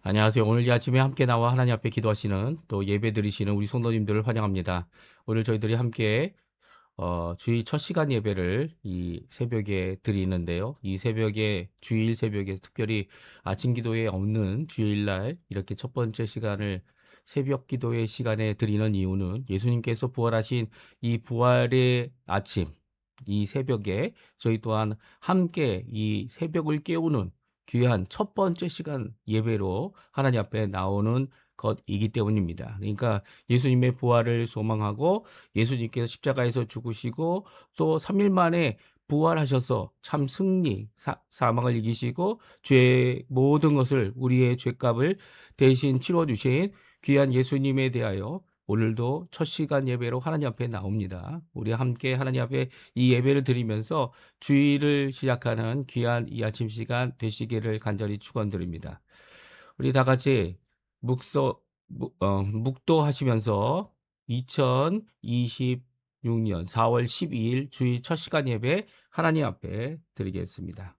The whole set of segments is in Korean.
안녕하세요. 오늘 이 아침에 함께 나와 하나님 앞에 기도하시는 또 예배 드리시는 우리 성도님들을 환영합니다. 오늘 저희들이 함께 주일 첫 시간 예배를 이 새벽에 드리는데요. 이 새벽에 주일 새벽에 특별히 아침 기도에 없는 주일날 이렇게 첫 번째 시간을 새벽 기도의 시간에 드리는 이유는 예수님께서 부활하신 이 부활의 아침, 이 새벽에 저희 또한 함께 이 새벽을 깨우는 귀한 첫 번째 시간 예배로 하나님 앞에 나오는 것이기 때문입니다. 그러니까 예수님의 부활을 소망하고 예수님께서 십자가에서 죽으시고 또 3일 만에 부활하셔서 참 승리, 사망을 이기시고 죄의 모든 것을 우리의 죄값을 대신 치러주신 귀한 예수님에 대하여 오늘도 첫 시간 예배로 하나님 앞에 나옵니다. 우리 함께 하나님 앞에 이 예배를 드리면서 주일을 시작하는 귀한 이 아침 시간 되시기를 간절히 축원드립니다. 우리 다 같이 묵도하시면서 2026년 4월 12일 주일 첫 시간 예배 하나님 앞에 드리겠습니다.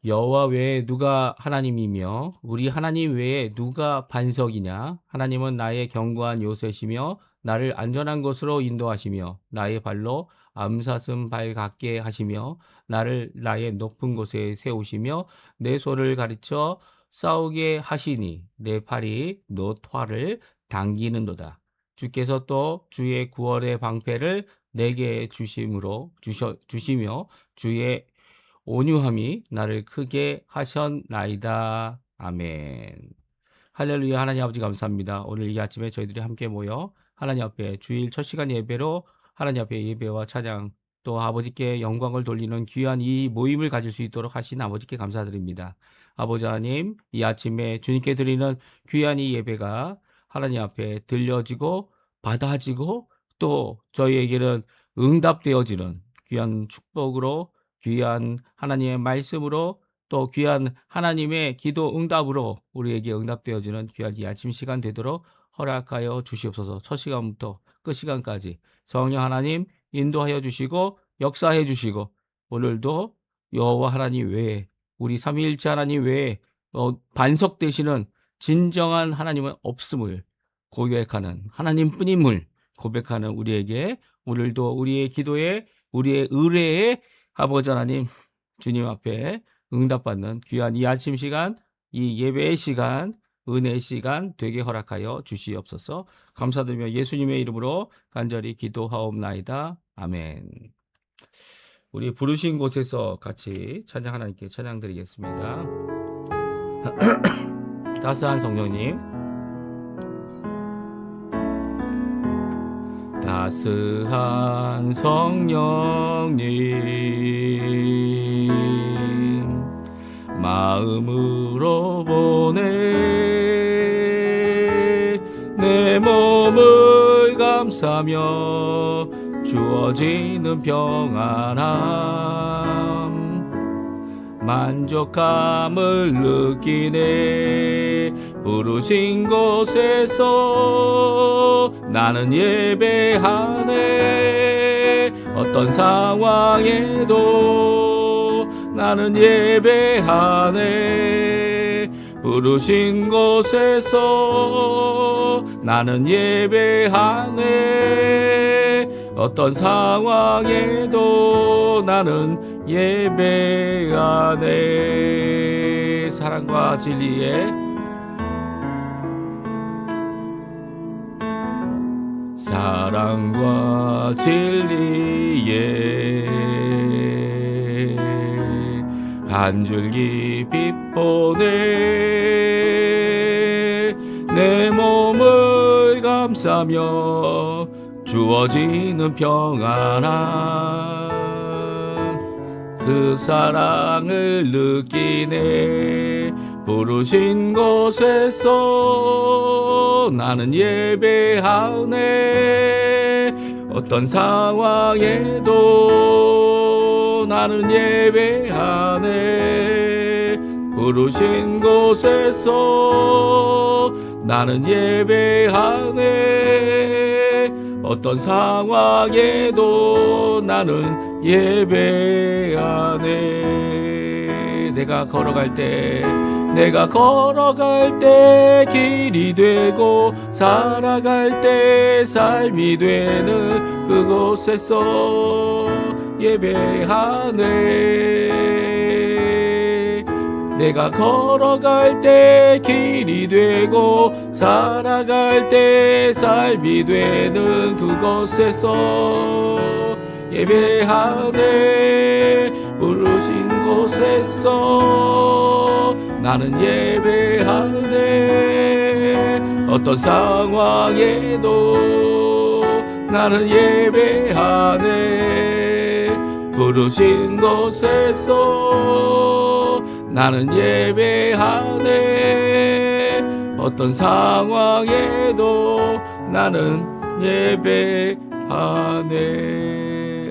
여호와 외에 누가 하나님이며 우리 하나님 외에 누가 반석이냐? 하나님은 나의 견고한 요새시며 나를 안전한 곳으로 인도하시며 나의 발로 암사슴 발 같게 하시며 나를 나의 높은 곳에 세우시며 내 손을 가르쳐 싸우게 하시니 내 팔이 놋화를 당기는도다. 주께서 또 주의 구원의 방패를 내게 주시며 주의 온유함이 나를 크게 하셨나이다. 아멘. 할렐루야. 하나님 아버지 감사합니다. 오늘 이 아침에 저희들이 함께 모여 하나님 앞에 주일 첫 시간 예배로 하나님 앞에 예배와 찬양 또 아버지께 영광을 돌리는 귀한 이 모임을 가질 수 있도록 하신 아버지께 감사드립니다. 아버지 하나님, 이 아침에 주님께 드리는 귀한 이 예배가 하나님 앞에 들려지고 받아지고 또 저희에게는 응답되어지는 귀한 축복으로 귀한 하나님의 말씀으로 또 귀한 하나님의 기도 응답으로 우리에게 응답되어지는 귀한 이 아침 시간 되도록 허락하여 주시옵소서. 첫 시간부터 끝 시간까지 성령 하나님 인도하여 주시고 역사해 주시고 오늘도 여호와 하나님 외에 우리 삼위일체 하나님 외에 반석 되시는 진정한 하나님은 없음을 고백하는 하나님뿐임을 고백하는 우리에게 오늘도 우리의 기도에 우리의 의뢰에 아버지 하나님 주님 앞에 응답받는 귀한 이 아침 시간, 이 예배의 시간, 은혜의 시간 되게 허락하여 주시옵소서. 감사드리며 예수님의 이름으로 간절히 기도하옵나이다. 아멘. 우리 부르신 곳에서 같이 찬양 하나님께 찬양 드리겠습니다. 따스한 성령님, 따스한 성령님 마음으로 보내 내 몸을 감싸며 주어지는 평안함 만족함을 느끼네 부르신 곳에서 나는 예배하네 어떤 상황에도 나는 예배하네 부르신 곳에서 나는 예배하네 어떤 상황에도 나는 예배하네 사랑과 진리의 사랑과 진리에 한 줄기 빛보내 내 몸을 감싸며 주어지는 평안함 그 사랑을 느끼네 부르신 곳에서 나는 예배하네 어떤 상황에도 나는 예배하네. 부르신 곳에서 나는 예배하네. 어떤 상황에도 나는 예배하네. 내가 걸어갈 때 길이 되고 살아갈 때 삶이 되는 그곳에서 예배하네. 내가 걸어갈 때 길이 되고 살아갈 때 삶이 되는 그곳에서 예배하네. 부르신 곳에서 나는 예배하네. 어떤 상황에도 나는 예배하네. 부르신 곳에서 나는 예배하네. 어떤 상황에도 나는 예배하네.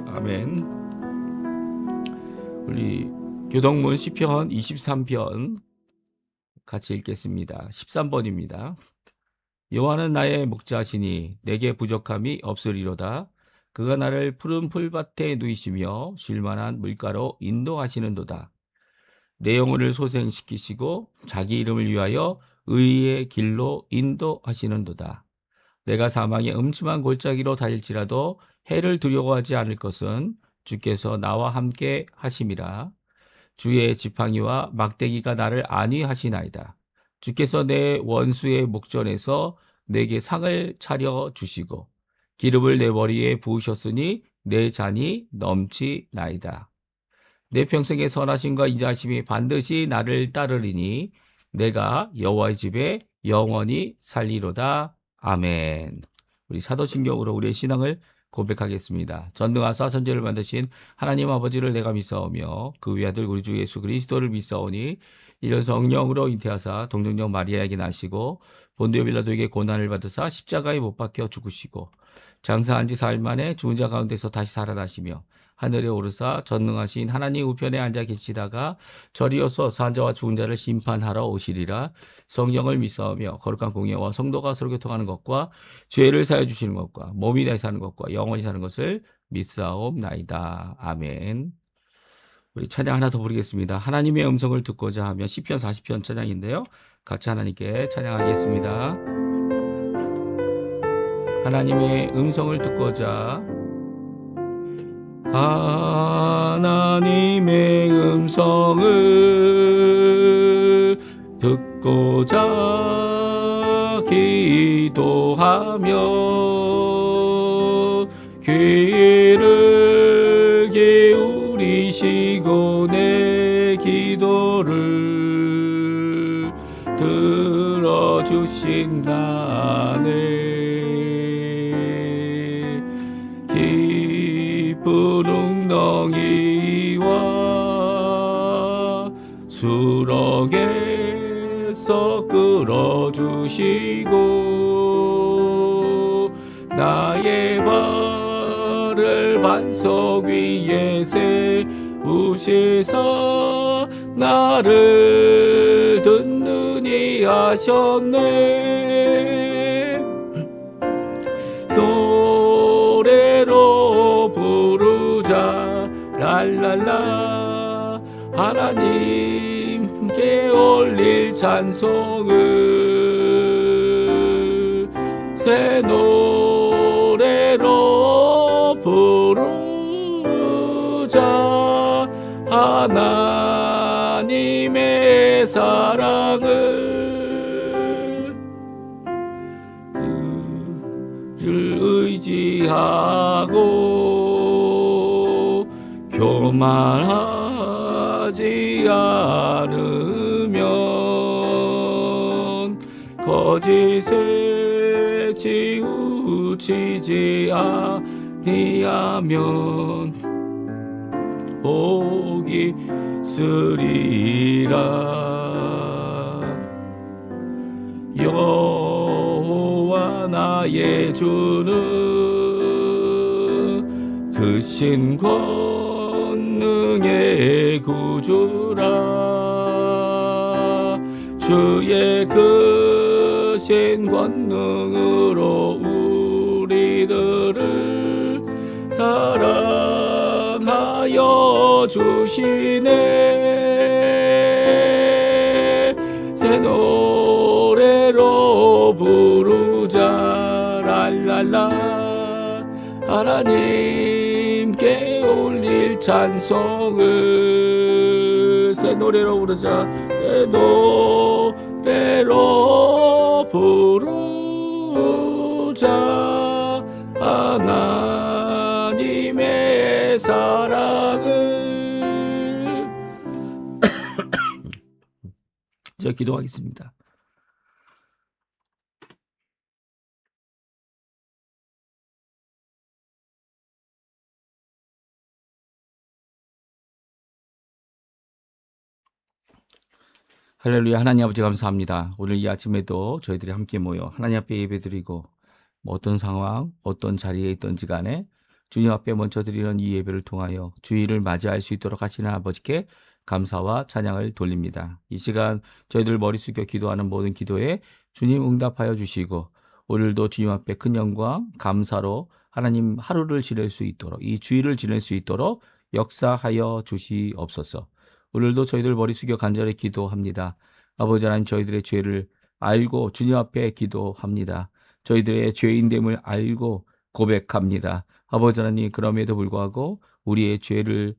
아멘. 우리 교동문 시편 23편 같이 읽겠습니다. 13번입니다. 여호와는 나의 목자시니 내게 부족함이 없으리로다. 그가 나를 푸른 풀밭에 누이시며 쉴만한 물가로 인도하시는도다. 내 영혼을 소생시키시고 자기 이름을 위하여 의의 길로 인도하시는도다. 내가 사망의 음침한 골짜기로 다닐지라도 해를 두려워하지 않을 것은 주께서 나와 함께 하심이라. 주의 지팡이와 막대기가 나를 안위하시나이다. 주께서 내 원수의 목전에서 내게 상을 차려 주시고 기름을 내 머리에 부으셨으니 내 잔이 넘치나이다. 내 평생의 선하심과 인자하심이 반드시 나를 따르리니 내가 여호와의 집에 영원히 살리로다. 아멘. 우리 사도신경으로 우리의 신앙을 고백하겠습니다. 전능하사 선지를 만드신 하나님 아버지를 내가 믿사오며 그 외아들 우리 주 예수 그리스도를 믿사오니 이런 성령으로 잉태하사 동정녀 마리아에게 나시고 본디오 빌라도에게 고난을 받으사 십자가에 못 박혀 죽으시고 장사한 지 사흘 만에 죽은 자 가운데서 다시 살아나시며 하늘에 오르사 전능하신 하나님 우편에 앉아 계시다가 저리어서 산자와 죽은 자를 심판하러 오시리라. 성령을 믿사오며 거룩한 공예와 성도가 서로 교통하는 것과 죄를 사해 주시는 것과 몸이 다시 사는 것과 영원히 사는 것을 믿사옵나이다. 아멘. 우리 찬양 하나 더 부르겠습니다. 하나님의 음성을 듣고자 하며 시편 40편 찬양인데요. 같이 하나님께 찬양하겠습니다. 하나님의 음성을 듣고자 하나님의 음성을 듣고자 기도하며 귀를 기울이시고 내 기도를 들어주신다네. 깊은 웅덩이와 수렁에서 끌어주시고 나의 발을 반석 위에 세우시사 나를 든든히 하셨네. 노래로 부르자 랄랄라. 하나님께 올릴 찬송을 새 노래로 부르자. 하나님의 사랑을 의지하고 교만하지 않으면 거짓에 치우치지 아니하면 복이 있으리라. 여호와 나의 주는 크신 권능의 구주라. 주의 크신 권능으로 우리들을 사랑하여 주시네. 새 노래로 부르자 랄랄라. 하나님께 올릴 찬송을 새 노래로 부르자. 새 노래로 부르자. 하나님의 사랑을. 제가 기도하겠습니다. 할렐루야. 하나님 아버지 감사합니다. 오늘 이 아침에도 저희들이 함께 모여 하나님 앞에 예배드리고 어떤 상황, 어떤 자리에 있든지 간에 주님 앞에 먼저 드리는 이 예배를 통하여 주일을 맞이할 수 있도록 하시는 아버지께 감사와 찬양을 돌립니다. 이 시간 저희들 머리 숙여 기도하는 모든 기도에 주님 응답하여 주시고 오늘도 주님 앞에 큰 영광, 감사로 하나님 하루를 지낼 수 있도록, 이 주일을 지낼 수 있도록 역사하여 주시옵소서. 오늘도 저희들 머리 숙여 간절히 기도합니다. 아버지 하나님, 저희들의 죄를 알고 주님 앞에 기도합니다. 저희들의 죄인됨을 알고 고백합니다. 아버지 하나님, 그럼에도 불구하고 우리의 죄를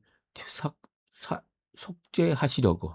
속죄하시려고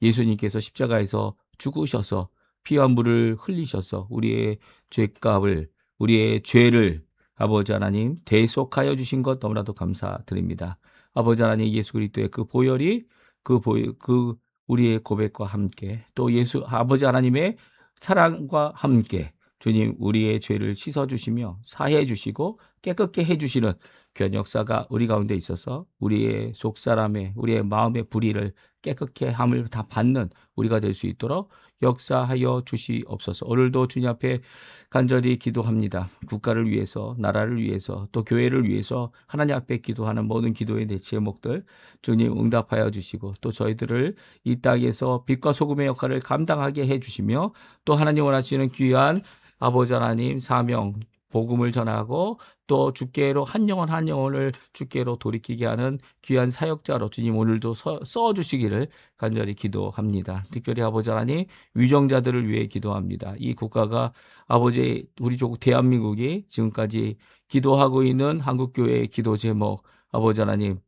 예수님께서 십자가에서 죽으셔서 피와 물을 흘리셔서 우리의 죄값을, 우리의 죄를 아버지 하나님 대속하여 주신 것 너무나도 감사드립니다. 아버지 하나님, 예수 그리스도의 그 보혈이 그 우리의 고백과 함께 또 예수 아버지 하나님의 사랑과 함께 주님 우리의 죄를 씻어주시며 사해 주시고 깨끗게 해주시는 귀한 역사가 우리 가운데 있어서 우리의 속사람의, 우리의 마음의 불의를 깨끗게 함을 다 받는 우리가 될 수 있도록 역사하여 주시옵소서. 오늘도 주님 앞에 간절히 기도합니다. 국가를 위해서, 나라를 위해서, 또 교회를 위해서 하나님 앞에 기도하는 모든 기도의 내 제목들 주님 응답하여 주시고 또 저희들을 이 땅에서 빛과 소금의 역할을 감당하게 해주시며 또 하나님 원하시는 귀한 아버지 하나님 사명, 복음을 전하고 또 주께로 한 영혼 한 영혼을 주께로 돌이키게 하는 귀한 사역자로 주님 오늘도 써주시기를 간절히 기도합니다. 특별히 아버지 하나님 위정자들을 위해 기도합니다. 이 국가가 아버지 우리 조국 대한민국이 지금까지 기도하고 있는 한국교회의 기도 제목 아버지 하나님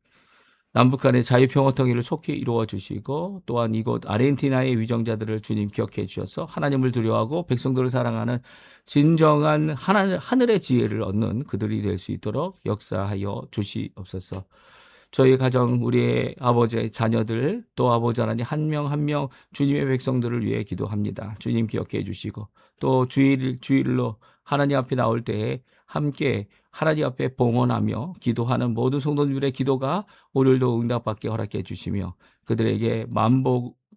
남북한의 자유평화통일을 속히 이루어 주시고 또한 이곳 아르헨티나의 위정자들을 주님 기억해 주셔서 하나님을 두려워하고 백성들을 사랑하는 진정한 하늘의 지혜를 얻는 그들이 될 수 있도록 역사하여 주시옵소서. 저희 가정, 우리의 아버지의 자녀들, 또 아버지 하나님 한 명 한 명 주님의 백성들을 위해 기도합니다. 주님 기억해 주시고 또 주일로 하나님 앞에 나올 때에 함께 하나님 앞에 봉헌하며 기도하는 모든 성도님들의 기도가 오늘도 응답받게 허락해 주시며 그들에게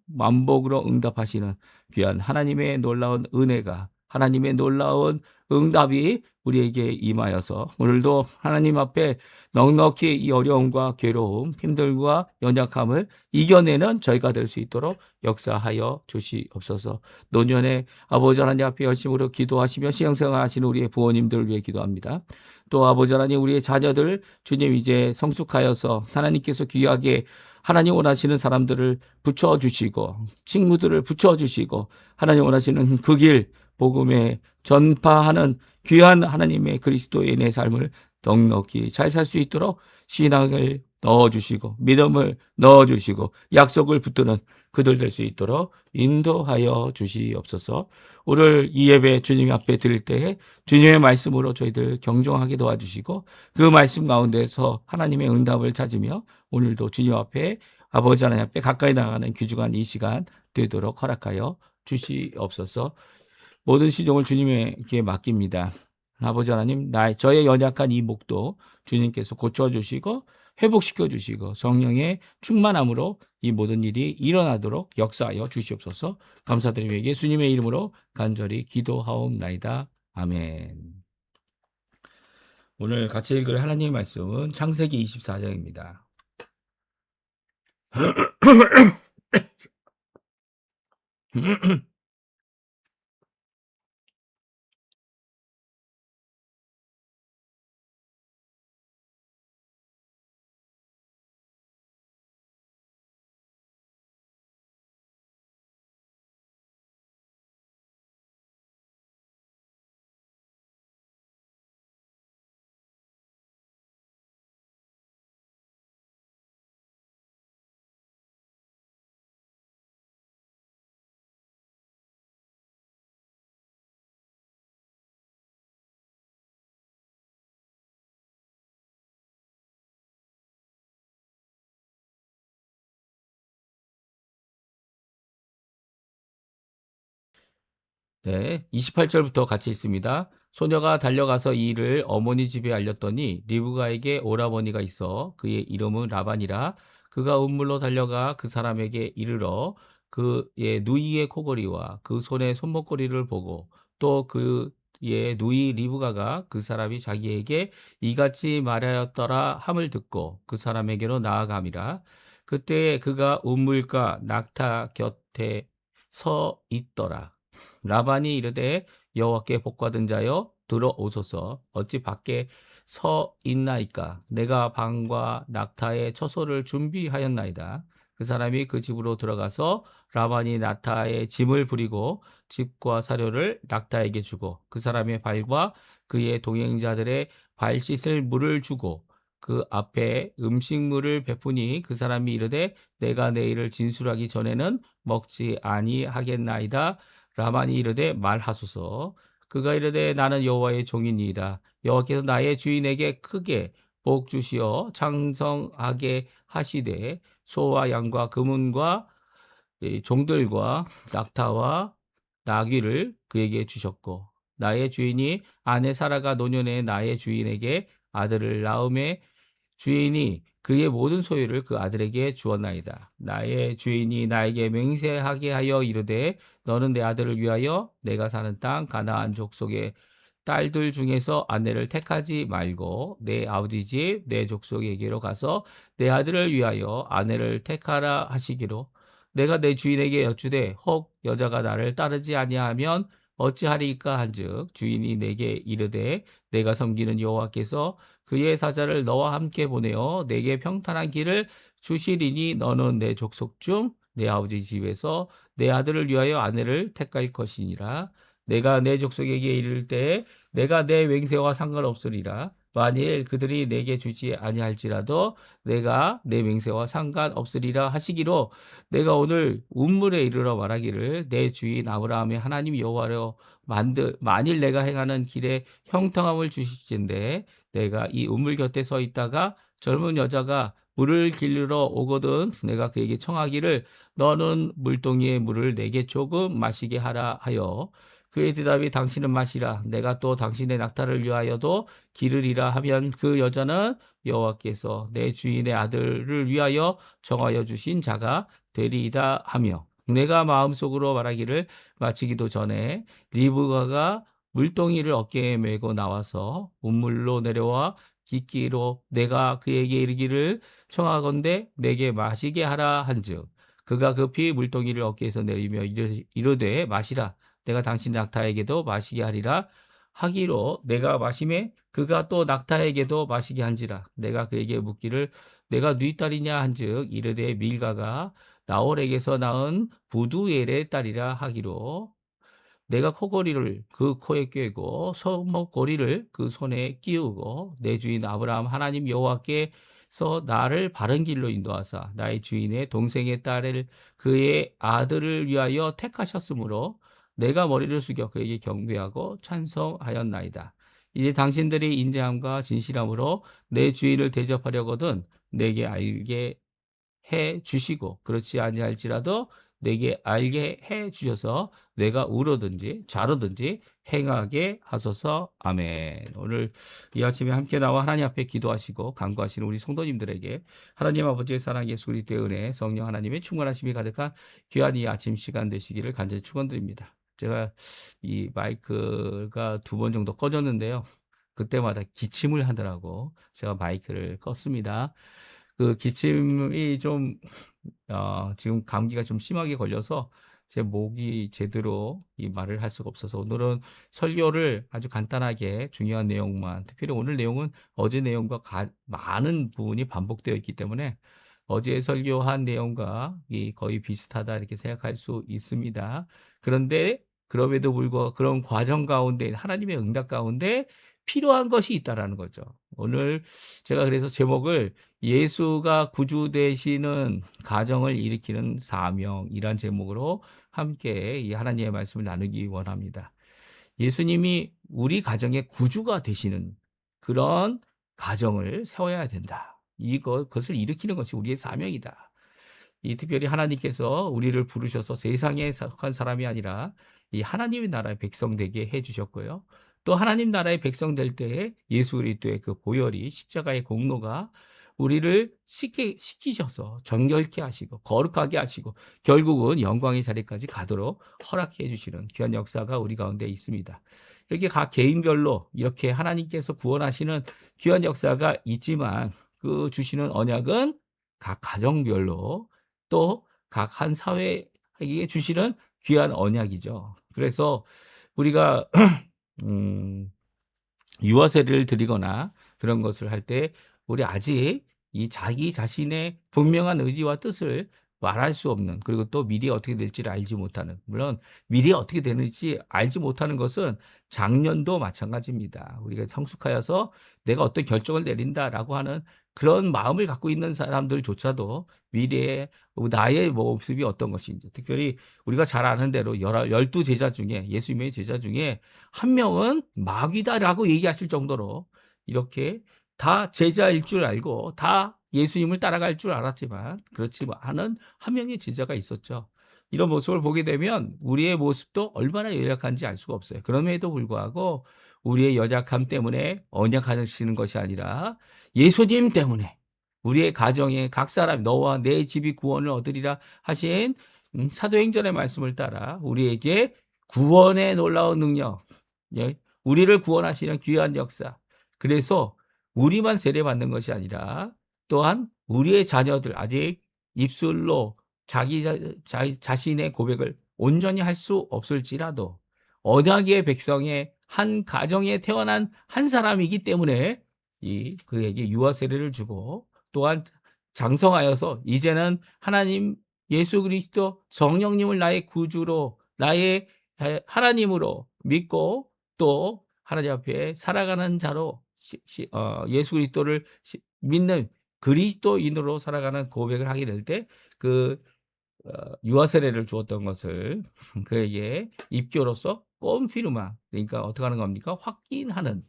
만복으로 응답하시는 귀한 하나님의 놀라운 은혜가, 하나님의 놀라운 응답이 우리에게 임하여서 오늘도 하나님 앞에 넉넉히 이 어려움과 괴로움, 힘들과 연약함을 이겨내는 저희가 될 수 있도록 역사하여 주시옵소서. 노년에 아버지 하나님 앞에 열심으로 기도하시며 신앙생활 하시는 우리의 부모님들을 위해 기도합니다. 또 아버지 하나님 우리의 자녀들 주님 이제 성숙하여서 하나님께서 귀하게 하나님 원하시는 사람들을 붙여주시고 친구들을 붙여주시고 하나님 원하시는 그 길 복음에 전파하는 귀한 하나님의 그리스도인의 삶을 넉넉히 잘 살 수 있도록 신앙을 넣어주시고 믿음을 넣어주시고 약속을 붙드는 그들 될 수 있도록 인도하여 주시옵소서. 오늘 이 예배 주님 앞에 드릴 때에 주님의 말씀으로 저희들 경종하게 도와주시고 그 말씀 가운데서 하나님의 응답을 찾으며 오늘도 주님 앞에 아버지 하나님 앞에 가까이 나가는 귀중한 이 시간 되도록 허락하여 주시옵소서. 모든 시종을 주님에게 맡깁니다. 아버지 하나님, 저의 연약한 이 목도 주님께서 고쳐주시고 회복시켜주시고 성령의 충만함으로 이 모든 일이 일어나도록 역사하여 주시옵소서. 감사드리며 예수님의 이름으로 간절히 기도하옵나이다. 아멘. 오늘 같이 읽을 하나님의 말씀은 창세기 24장입니다. 네, 28절부터 같이 읽습니다. 소녀가 달려가서 이 일을 어머니 집에 알렸더니 리브가에게 오라버니가 있어 그의 이름은 라반이라. 그가 운물로 달려가 그 사람에게 이르러 그의 누이의 코걸이와 그 손의 손목걸이를 보고 또 그의 누이 리브가가 그 사람이 자기에게 이같이 말하였더라 함을 듣고 그 사람에게로 나아감이라. 그때 그가 운물가 낙타 곁에 서 있더라. 라반이 이르되 여호와께 복받은 자여 들어오소서. 어찌 밖에 서 있나이까. 내가 방과 낙타의 처소를 준비하였나이다. 그 사람이 그 집으로 들어가서 라반이 낙타의 짐을 부리고 집과 사료를 낙타에게 주고 그 사람의 발과 그의 동행자들의 발 씻을 물을 주고 그 앞에 음식물을 베푸니 그 사람이 이르되 내가 내일을 진술하기 전에는 먹지 아니하겠나이다. 라반이 이르되 말하소서. 그가 이르되 나는 여호와의 종이니이다. 여호와께서 나의 주인에게 크게 복 주시어 장성하게 하시되 소와 양과 금은과 이 종들과 낙타와 나귀를 그에게 주셨고 나의 주인이 아내 사라가 노년에 나의 주인에게 아들을 낳음에 주인이 그의 모든 소유를 그 아들에게 주었나이다. 나의 주인이 나에게 맹세하게 하여 이르되 너는 내 아들을 위하여 내가 사는 땅 가나안 족속의 딸들 중에서 아내를 택하지 말고 내 아버지 집 내 족속에게로 가서 내 아들을 위하여 아내를 택하라 하시기로. 내가 내 주인에게 여쭈되 혹 여자가 나를 따르지 아니하면 어찌하리까 한즉 주인이 내게 이르되 내가 섬기는 여호와께서 그의 사자를 너와 함께 보내어 내게 평탄한 길을 주시리니 너는 내 족속 중 내 아버지 집에서 내 아들을 위하여 아내를 택할 것이니라. 내가 내 족속에게 이를 때에 내가 내 맹세와 상관없으리라. 만일 그들이 내게 주지 아니할지라도 내가 내 맹세와 상관없으리라 하시기로. 내가 오늘 운물에 이르러 말하기를 내 주인 아브라함의 하나님 여호와여 만일 내가 행하는 길에 형통함을 주실진데 내가 이 우물 곁에 서 있다가 젊은 여자가 물을 길르러 오거든 내가 그에게 청하기를 너는 물동이의 물을 내게 조금 마시게 하라 하여 그의 대답이 당신은 마시라 내가 또 당신의 낙타를 위하여도 기르리라 하면 그 여자는 여호와께서 내 주인의 아들을 위하여 정하여 주신 자가 되리이다 하며 내가 마음속으로 말하기를 마치기도 전에 리브가가 물동이를 어깨에 메고 나와서 운물로 내려와 깃기로 내가 그에게 이르기를 청하건대 내게 마시게 하라 한즉 그가 급히 물동이를 어깨에서 내리며 이르되 마시라 내가 당신 낙타에게도 마시게 하리라 하기로 내가 마심에 그가 또 낙타에게도 마시게 한지라 내가 그에게 묻기를 내가 네 딸이냐 한즉 이르되 밀가가 나홀에게서 낳은 부두엘의 딸이라 하기로 내가 코걸이를 그 코에 꿰고 손목걸이를 그 손에 끼우고 내 주인 아브라함 하나님 여호와께서 나를 바른 길로 인도하사 나의 주인의 동생의 딸을 그의 아들을 위하여 택하셨으므로 내가 머리를 숙여 그에게 경배하고 찬송하였나이다. 이제 당신들이 인자함과 진실함으로 내 주인을 대접하려거든 내게 알게 해 주시고 그렇지 아니할지라도 내게 알게 해 주셔서 내가 우로든지 좌로든지 행하게 하소서. 아멘. 오늘 이 아침에 함께 나와 하나님 앞에 기도하시고 간구하시는 우리 성도님들에게 하나님 아버지의 사랑 예수 그리스도의 은혜 성령 하나님의 충만하심이 가득한 귀한 이 아침 시간 되시기를 간절히 축원드립니다. 제가 이 마이크가 2번 정도 꺼졌는데요. 그때마다 기침을 하더라고. 제가 마이크를 껐습니다. 그 기침이 좀 지금 감기가 좀 심하게 걸려서 제 목이 제대로 이 말을 할 수가 없어서 오늘은 설교를 아주 간단하게 중요한 내용만, 특별히 오늘 내용은 어제 내용과 많은 부분이 반복되어 있기 때문에 어제 설교한 내용과 거의 비슷하다 이렇게 생각할 수 있습니다. 그런데 그럼에도 불구하고 그런 과정 가운데 하나님의 응답 가운데 필요한 것이 있다라는 거죠. 오늘 제가 그래서 제목을 예수가 구주 되시는 가정을 일으키는 사명이란 제목으로 함께 이 하나님의 말씀을 나누기 원합니다. 예수님이 우리 가정의 구주가 되시는 그런 가정을 세워야 된다. 그것을 일으키는 것이 우리의 사명이다. 이 특별히 하나님께서 우리를 부르셔서 세상에 속한 사람이 아니라 이 하나님의 나라의 백성 되게 해주셨고요. 또 하나님 나라의 백성 될 때에 예수 그리스도의 그 보혈이 십자가의 공로가 우리를 시키셔서 정결케 하시고 거룩하게 하시고 결국은 영광의 자리까지 가도록 허락해 주시는 귀한 역사가 우리 가운데 있습니다. 이렇게 각 개인별로 이렇게 하나님께서 구원하시는 귀한 역사가 있지만 그 주시는 언약은 각 가정별로 또 각 한 사회에게 주시는 귀한 언약이죠. 그래서 우리가 유아 세례를 드리거나 그런 것을 할 때 우리 아직 이 자기 자신의 분명한 의지와 뜻을 말할 수 없는, 그리고 또 미래 어떻게 될지를 알지 못하는, 물론 미래 어떻게 되는지 알지 못하는 것은 작년도 마찬가지입니다. 우리가 성숙하여서 내가 어떤 결정을 내린다라고 하는 그런 마음을 갖고 있는 사람들조차도 미래에 나의 모습이 어떤 것인지, 특별히 우리가 잘 아는 대로 12 제자 중에, 예수님의 제자 중에 한 명은 마귀다라고 얘기하실 정도로 이렇게 다 제자일 줄 알고 다 예수님을 따라갈 줄 알았지만 그렇지 않은 한 명의 제자가 있었죠. 이런 모습을 보게 되면 우리의 모습도 얼마나 연약한지 알 수가 없어요. 그럼에도 불구하고 우리의 연약함 때문에 언약하시는 것이 아니라 예수님 때문에 우리의 가정에 각 사람 너와 내 집이 구원을 얻으리라 하신 사도행전의 말씀을 따라 우리에게 구원의 놀라운 능력, 우리를 구원하시는 귀한 역사, 그래서 우리만 세례받는 것이 아니라 또한 우리의 자녀들 아직 입술로 자기 자신의 고백을 온전히 할 수 없을지라도 언약의 백성의 한 가정에 태어난 한 사람이기 때문에 그에게 유아 세례를 주고 또한 장성하여서 이제는 하나님 예수 그리스도 성령님을 나의 구주로 나의 하나님으로 믿고 또 하나님 앞에 살아가는 자로 예수 그리스도를 믿는 그리스도인으로 살아가는 고백을 하게 될 때 그 유아 세례를 주었던 것을 그에게 입교로서 꼼피르마, 그러니까 어떻게 하는 겁니까? 확인하는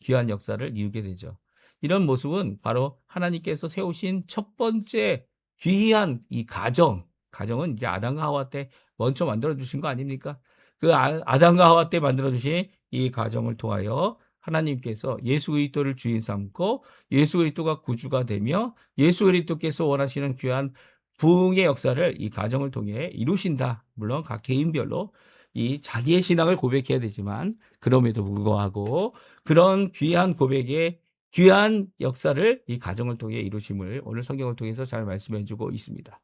귀한 역사를 이루게 되죠. 이런 모습은 바로 하나님께서 세우신 첫 번째 귀한 이 가정은 이제 아담과 하와 때 먼저 만들어 주신 거 아닙니까? 그 아담과 하와 때 만들어 주신 이 가정을 통하여 하나님께서 예수 그리스도를 주인 삼고 예수 그리스도가 구주가 되며 예수 그리스도께서 원하시는 귀한 부흥의 역사를 이 가정을 통해 이루신다. 물론 각 개인별로 이 자기의 신앙을 고백해야 되지만 그럼에도 불구하고 그런 귀한 고백의 귀한 역사를 이 가정을 통해 이루심을 오늘 성경을 통해서 잘 말씀해 주고 있습니다.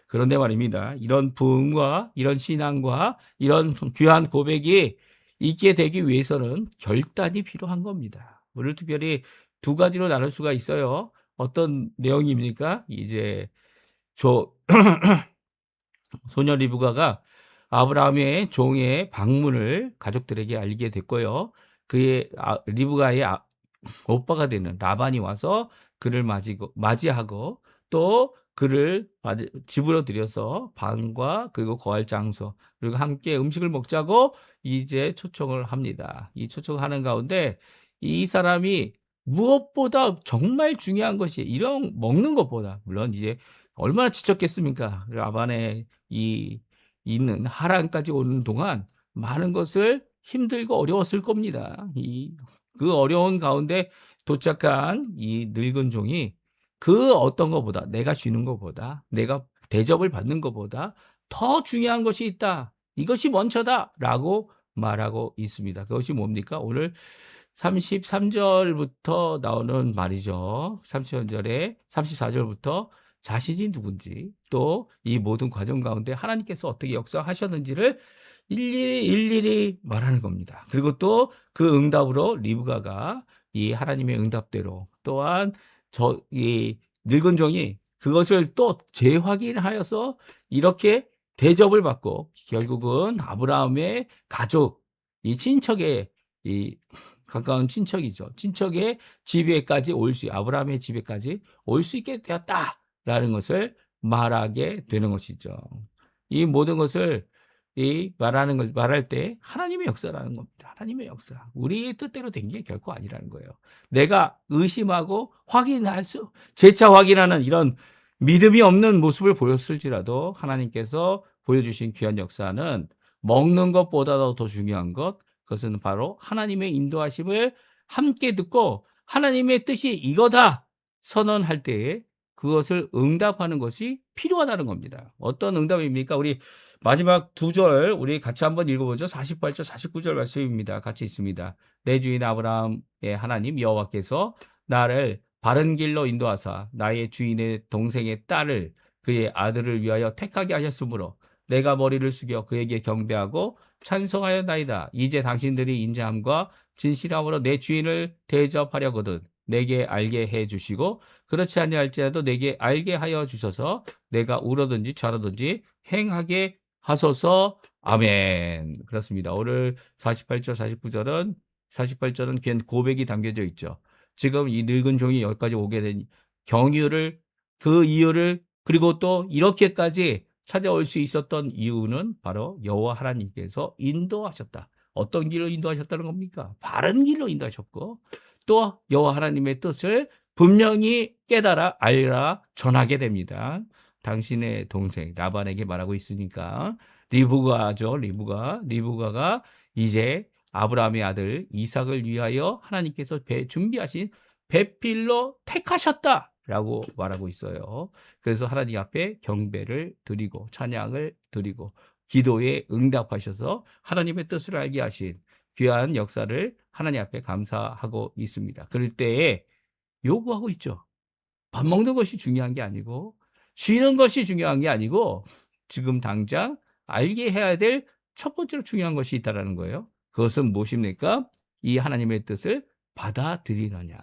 그런데 말입니다. 이런 부흥과 이런 신앙과 이런 귀한 고백이 있게 되기 위해서는 결단이 필요한 겁니다. 오늘 특별히 두 가지로 나눌 수가 있어요. 어떤 내용입니까? 이제 소녀 리브가가 아브라함의 종의 방문을 가족들에게 알게 됐고요. 그의 리브가의 오빠가 되는 라반이 와서 그를 맞이하고 또 그를 집으로 들여서 방과 그리고 거할 장소 그리고 함께 음식을 먹자고 이제 초청을 합니다. 이 초청하는 가운데 이 사람이 무엇보다 정말 중요한 것이 이런 먹는 것보다, 물론 이제 얼마나 지쳤겠습니까? 라반의 있는 하란까지 오는 동안 많은 것을 힘들고 어려웠을 겁니다. 그 어려운 가운데 도착한 이 늙은 종이 그 어떤 것보다, 내가 쉬는 것보다, 내가 대접을 받는 것보다 더 중요한 것이 있다. 이것이 먼저다. 라고 말하고 있습니다. 그것이 뭡니까? 오늘 33절부터 나오는 말이죠. 33절에 34절부터 자신이 누군지 또 이 모든 과정 가운데 하나님께서 어떻게 역사하셨는지를 일일이 말하는 겁니다. 그리고 또 그 응답으로 리브가가 이 하나님의 응답대로 또한 이 늙은 종이 그것을 또 재확인하여서 이렇게 대접을 받고 결국은 아브라함의 가족, 이 친척의 이 가까운 친척이죠. 친척의 집에까지 아브라함의 집에까지 올 수 있게 되었다라는 것을 말하게 되는 것이죠. 이 모든 것을 말할 때 하나님의 역사라는 겁니다. 하나님의 역사. 우리의 뜻대로 된 게 결코 아니라는 거예요. 내가 의심하고 재차 확인하는 이런 믿음이 없는 모습을 보였을지라도 하나님께서 보여주신 귀한 역사는 먹는 것보다도 더 중요한 그것은 바로 하나님의 인도하심을 함께 듣고 하나님의 뜻이 이거다 선언할 때에 그것을 응답하는 것이 필요하다는 겁니다. 어떤 응답입니까? 우리 마지막 두 절 우리 같이 한번 읽어보죠. 48절 49절 말씀입니다. 같이 있습니다. 내 주인 아브라함의 하나님 여호와께서 나를 바른 길로 인도하사 나의 주인의 동생의 딸을 그의 아들을 위하여 택하게 하셨으므로 내가 머리를 숙여 그에게 경배하고 찬송하였나이다. 이제 당신들이 인자함과 진실함으로 내 주인을 대접하려거든 내게 알게 해 주시고 그렇지 아니할지라도 내게 알게 하여 주셔서 내가 우러든지 좌로든지 행하게 하소서. 아멘. 그렇습니다. 오늘 48절 48절은 귀한 고백이 담겨져 있죠. 지금 이 늙은 종이 여기까지 오게 된 그 이유를 그리고 또 이렇게까지 찾아올 수 있었던 이유는 바로 여호와 하나님께서 인도하셨다. 어떤 길로 인도하셨다는 겁니까? 바른 길로 인도하셨고 또 여호와 하나님의 뜻을 분명히 깨달아 알라 전하게 됩니다. 당신의 동생 라반에게 말하고 있으니까 리브가가 이제 아브라함의 아들 이삭을 위하여 하나님께서 준비하신 배필로 택하셨다라고 말하고 있어요. 그래서 하나님 앞에 경배를 드리고 찬양을 드리고 기도에 응답하셔서 하나님의 뜻을 알게 하신 귀한 역사를 하나님 앞에 감사하고 있습니다. 그럴 때에 요구하고 있죠. 밥 먹는 것이 중요한 게 아니고 쉬는 것이 중요한 게 아니고 지금 당장 알게 해야 될 첫 번째로 중요한 것이 있다는 거예요. 그것은 무엇입니까? 이 하나님의 뜻을 받아들이느냐,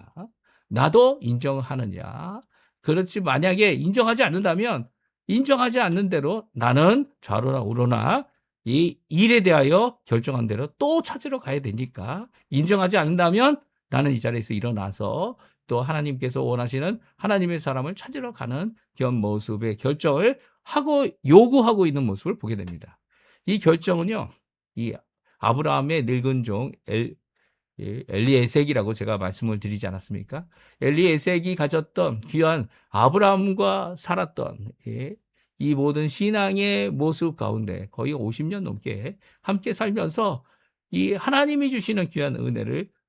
나도 인정하느냐. 그렇지 만약에 인정하지 않는다면 인정하지 않는 대로 나는 좌로나 우로나 이 일에 대하여 결정한 대로 또 찾으러 가야 되니까 인정하지 않는다면 나는 이 자리에서 일어나서 또 하나님께서 원하시는 하나님의 사람을 찾으러 가는 그런 모습의 결정을 요구하고 있는 모습을 보게 됩니다. 이 결정은요, 이 아브라함의 늙은 종 엘리에섹이라고 제가 말씀을 드리지 않았습니까? 엘리에섹이 가졌던 귀한 아브라함과 살았던 이 모든 신앙의 모습 가운데 거의 50년 넘게 함께 살면서 이 하나님이 주시는 귀한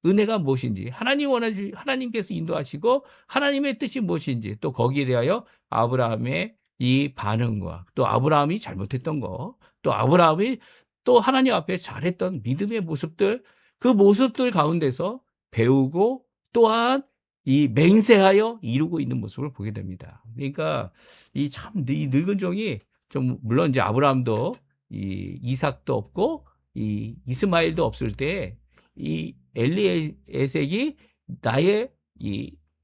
은혜가 무엇인지, 하나님께서 인도하시고 하나님의 뜻이 무엇인지, 또 거기에 대하여 아브라함의 이 반응과 또 아브라함이 잘못했던 거, 또 아브라함이 또 하나님 앞에 잘했던 믿음의 모습들, 그 모습들 가운데서 배우고 또한 이 맹세하여 이루고 있는 모습을 보게 됩니다. 그러니까 이 늙은 종이 좀 물론 이제 아브라함도 이 이삭도 없고 이 이스마엘도 없을 때 이 엘리에섹이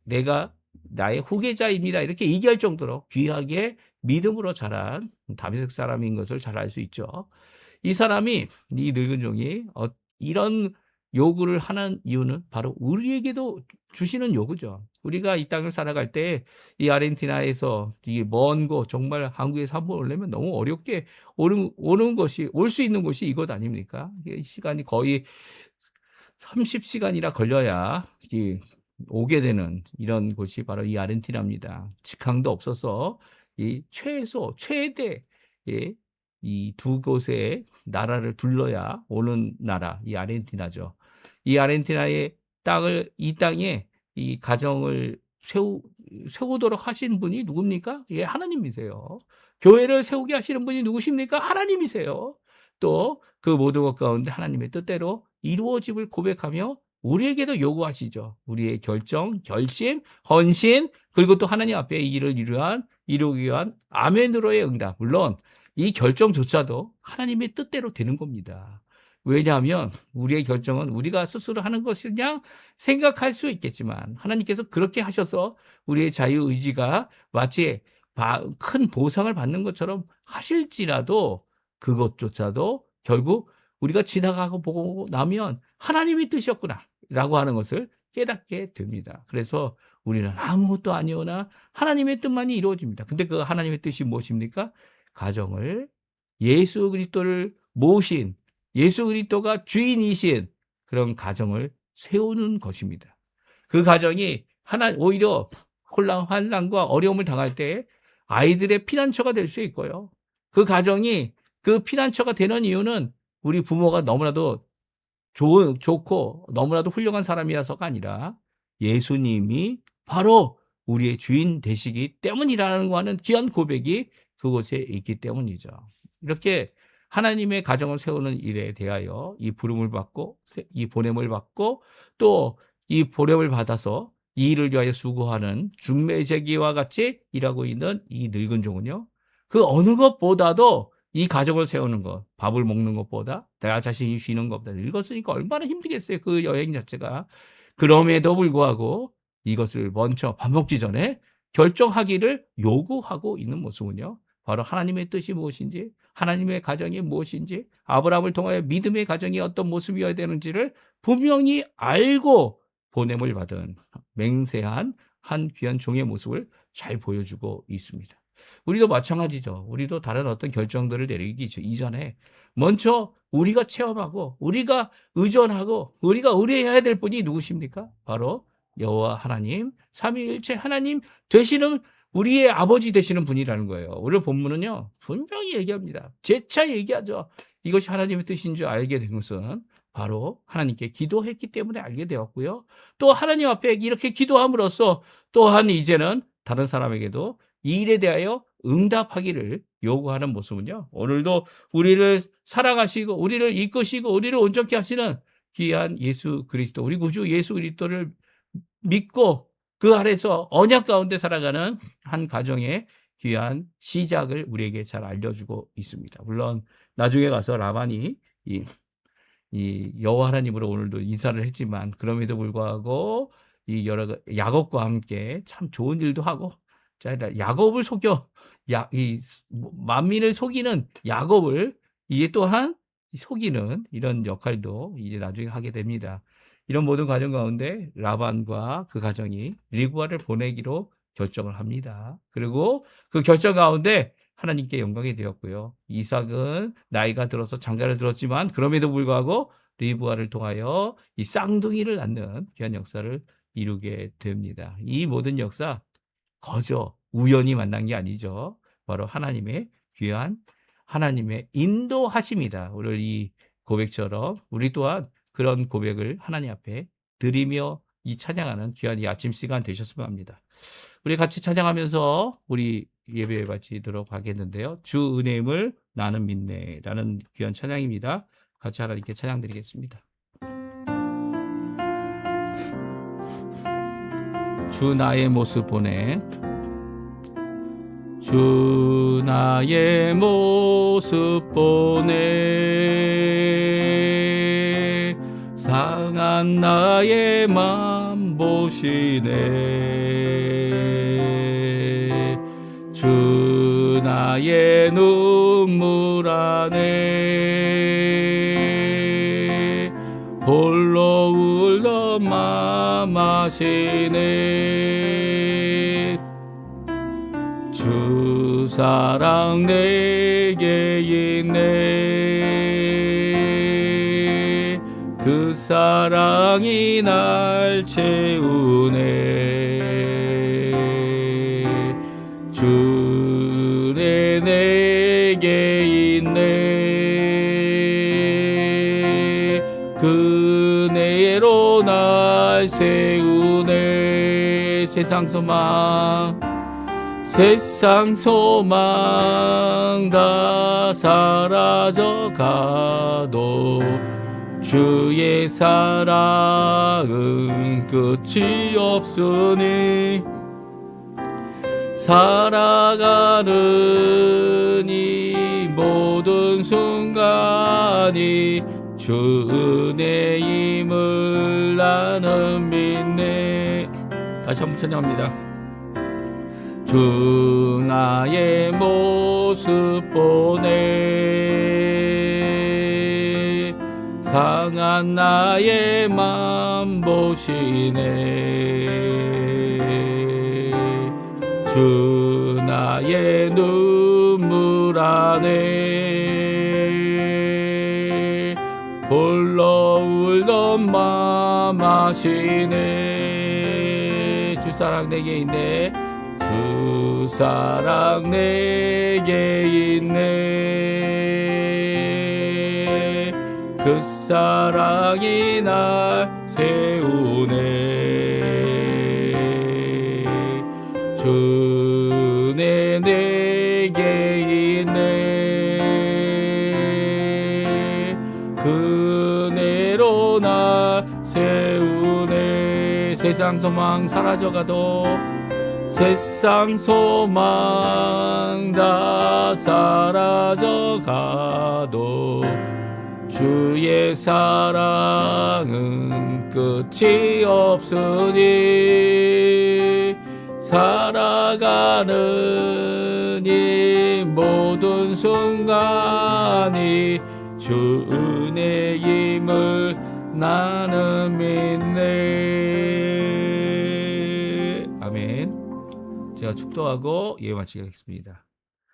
내가 나의 후계자입니다. 이렇게 얘기할 정도로 귀하게 믿음으로 자란 다메섹 사람인 것을 잘 알 수 있죠. 이 늙은 종이 이런 요구를 하는 이유는 바로 우리에게도 주시는 요구죠. 우리가 이 땅을 살아갈 때 이 아르헨티나에서 이 먼 곳 정말 한국에서 한번 오려면 너무 어렵게 올 수 있는 곳이 이곳 아닙니까? 시간이 거의 30시간이나 걸려야 오게 되는 이런 곳이 바로 이 아르헨티나입니다. 직항도 없어서 이 최대 이 두 곳의 나라를 둘러야 오는 나라, 이 아르헨티나죠. 이 아르헨티나의 이 땅에 이 가정을 세우도록 하신 분이 누굽니까? 예, 하나님이세요. 교회를 세우게 하시는 분이 누구십니까? 하나님이세요. 또 그 모든 것 가운데 하나님의 뜻대로 이루어짐을 고백하며 우리에게도 요구하시죠. 우리의 결정, 결심, 헌신, 그리고 또 하나님 앞에 이 일을 이루기 위한 아멘으로의 응답. 물론 이 결정조차도 하나님의 뜻대로 되는 겁니다. 왜냐하면 우리의 결정은 우리가 스스로 하는 것이냐 생각할 수 있겠지만 하나님께서 그렇게 하셔서 우리의 자유의지가 마치 큰 보상을 받는 것처럼 하실지라도 그것조차도 결국 우리가 지나가고 보고 나면 하나님의 뜻이었구나 라고 하는 것을 깨닫게 됩니다. 그래서 우리는 아무것도 아니오나 하나님의 뜻만이 이루어집니다. 근데 그 하나님의 뜻이 무엇입니까? 가정을 예수 그리스도를 모신 예수 그리스도가 주인이신 그런 가정을 세우는 것입니다. 그 가정이 오히려 환난과 어려움을 당할 때 아이들의 피난처가 될 수 있고요. 그 가정이 그 피난처가 되는 이유는 우리 부모가 너무나도 좋고 너무나도 훌륭한 사람이라서가 아니라 예수님이 바로 우리의 주인 되시기 때문이라는 하는 귀한 고백이 그곳에 있기 때문이죠. 이렇게 하나님의 가정을 세우는 일에 대하여 이 부름을 받고 이 보냄을 받고 또 이 보냄을 받아서 이 일을 위하여 수고하는 중매제기와 같이 일하고 있는 이 늙은 종은요. 그 어느 것보다도 이 가정을 세우는 것, 밥을 먹는 것보다 내가 자신이 쉬는 것보다 늙었으니까 얼마나 힘들겠어요. 그 여행 자체가. 그럼에도 불구하고 이것을 먼저 밥 먹기 전에 결정하기를 요구하고 있는 모습은요. 바로 하나님의 뜻이 무엇인지, 하나님의 가정이 무엇인지, 아브라함을 통하여 믿음의 가정이 어떤 모습이어야 되는지를 분명히 알고 보냄을 받은 맹세한 한 귀한 종의 모습을 잘 보여주고 있습니다. 우리도 마찬가지죠. 우리도 다른 어떤 결정들을 내리기 이전에 먼저 우리가 체험하고 우리가 의존하고 우리가 의뢰해야 될 분이 누구십니까? 바로 여호와 하나님, 삼위일체 하나님 되시는 우리의 아버지 되시는 분이라는 거예요. 오늘 본문은요. 분명히 얘기합니다. 재차 얘기하죠. 이것이 하나님의 뜻인 줄 알게 된 것은 바로 하나님께 기도했기 때문에 알게 되었고요. 또 하나님 앞에 이렇게 기도함으로써 또한 이제는 다른 사람에게도 이 일에 대하여 응답하기를 요구하는 모습은요. 오늘도 우리를 사랑하시고 우리를 이끄시고 우리를 온전케 하시는 귀한 예수 그리스도, 우리 구주 예수 그리스도를 믿고 그 아래서 언약 가운데 살아가는 한 가정의 귀한 시작을 우리에게 잘 알려주고 있습니다. 물론 나중에 가서 라반이 이 여호와 하나님으로 오늘도 인사를 했지만 그럼에도 불구하고 이 여러 야곱과 함께 참 좋은 일도 하고 자 야곱을 속여 이 만민을 속이는 야곱을 이제 또한 속이는 이런 역할도 이제 나중에 하게 됩니다. 이런 모든 과정 가운데 라반과 그 가정이 리브아를 보내기로 결정을 합니다. 그리고 그 결정 가운데 하나님께 영광이 되었고요. 이삭은 나이가 들어서 장가를 들었지만 그럼에도 불구하고 리브아를 통하여 이 쌍둥이를 낳는 귀한 역사를 이루게 됩니다. 이 모든 역사 거저 우연히 만난 게 아니죠. 바로 하나님의 귀한 하나님의 인도하심이다. 오늘 이 고백처럼 우리 또한 그런 고백을 하나님 앞에 드리며 이 찬양하는 귀한 이 아침 시간 되셨으면 합니다. 우리 같이 찬양하면서 우리 예배 바치도록 하겠는데요. 주 은혜임을 나는 믿네 라는 귀한 찬양입니다. 같이 하나님께 찬양 드리겠습니다. 주 나의 모습 보내 주 나의 모습 보내 상한 나의 맘 보시네 주 나의 눈물 안에 홀로 울던 맘 아시네 주 사랑 내게 있네 그 사랑이 날 채우네 주의 내게 있네 그네로 날 세우네 세상 소망 다 사라져가도 주의 사랑은 끝이 없으니 살아가는 이 모든 순간이 주 은혜임을 나는 믿네. 다시 한번 찬양합니다. 주 나의 모습 보네 상한 나의 맘 보시네 주 나의 눈물 안에 홀로 울던 맘 아시네 주 사랑 내게 있네 주 사랑 내게 있네 그 사랑이 날 세우네 주 은혜 내게 있네 그 은혜로 날 세우네 세상 소망 사라져가도 세상 소망 다 사라져가도 주의 사랑은 끝이 없으니 살아가는 이 모든 순간이 주 은혜임을 나는 믿네. 아멘. 제가 축도하고 예배 마치겠습니다.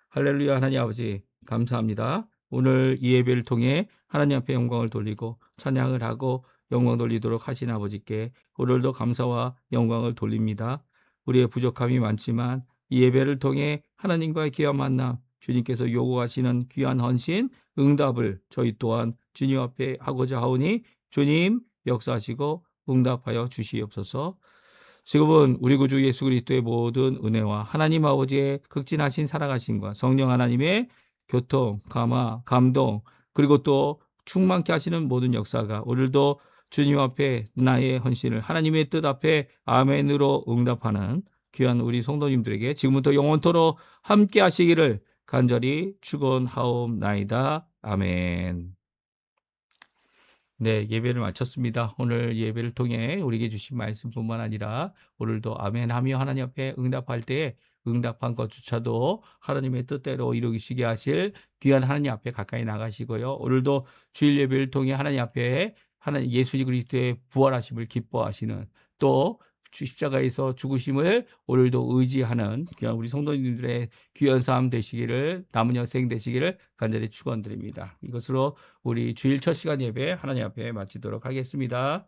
할렐루야. 하나님 아버지 감사합니다. 오늘 이 예배를 통해 하나님 앞에 영광을 돌리고 찬양을 하고 영광 돌리도록 하신 아버지께 오늘도 감사와 영광을 돌립니다. 우리의 부족함이 많지만 이 예배를 통해 하나님과의 귀한 만남 주님께서 요구하시는 귀한 헌신 응답을 저희 또한 주님 앞에 하고자 하오니 주님 역사하시고 응답하여 주시옵소서. 지금은 우리 구주 예수 그리스도의 모든 은혜와 하나님 아버지의 극진하신 사랑하심과 성령 하나님의 교통, 감화, 감동 그리고 또 충만케 하시는 모든 역사가 오늘도 주님 앞에 나의 헌신을 하나님의 뜻 앞에 아멘으로 응답하는 귀한 우리 성도님들에게 지금부터 영원토록 함께 하시기를 간절히 축원하옵나이다. 아멘. 네, 예배를 마쳤습니다. 오늘 예배를 통해 우리에게 주신 말씀뿐만 아니라 오늘도 아멘하며 하나님 앞에 응답할 때에 응답한 것조차도 하나님의 뜻대로 이루시게 하실 귀한 하나님 앞에 가까이 나가시고요. 오늘도 주일 예배를 통해 하나님 앞에 하나님 예수 그리스도의 부활하심을 기뻐하시는 또 십자가에서 죽으심을 오늘도 의지하는 귀한 우리 성도님들의 귀한 삶 되시기를 남은 여생 되시기를 간절히 축원드립니다. 이것으로 우리 주일 첫 시간 예배 하나님 앞에 마치도록 하겠습니다.